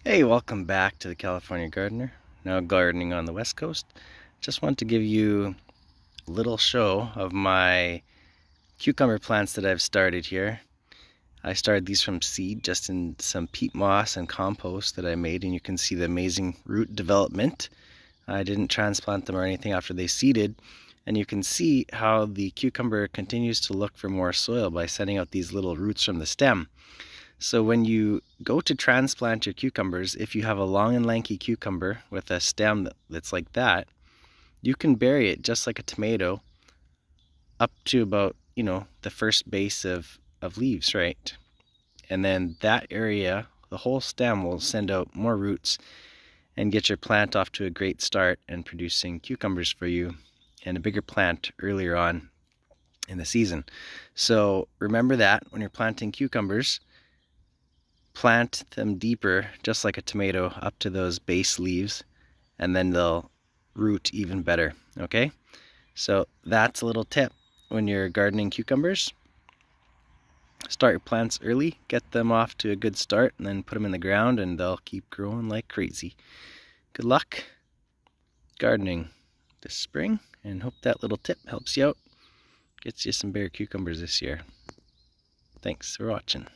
Hey, welcome back to the California Gardener, now gardening on the West Coast. Just want to give you a little show of my cucumber plants that I've started here. I started these from seed, just in some peat moss and compost that I made, and you can see the amazing root development. I didn't transplant them or anything after they seeded, and you can see how the cucumber continues to look for more soil by sending out these little roots from the stem. So when you go to transplant your cucumbers, if you have a long and lanky cucumber with a stem that's like that, you can bury it just like a tomato up to about, the first base of leaves, right? And then that area, the whole stem will send out more roots and get your plant off to a great start and producing cucumbers for you and a bigger plant earlier on in the season. So remember that when you're planting cucumbers, plant them deeper, just like a tomato, up to those base leaves, and then they'll root even better, okay? So that's a little tip when you're gardening cucumbers. Start your plants early, get them off to a good start, and then put them in the ground and they'll keep growing like crazy. Good luck gardening this spring, and hope that little tip helps you out, gets you some bigger cucumbers this year. Thanks for watching.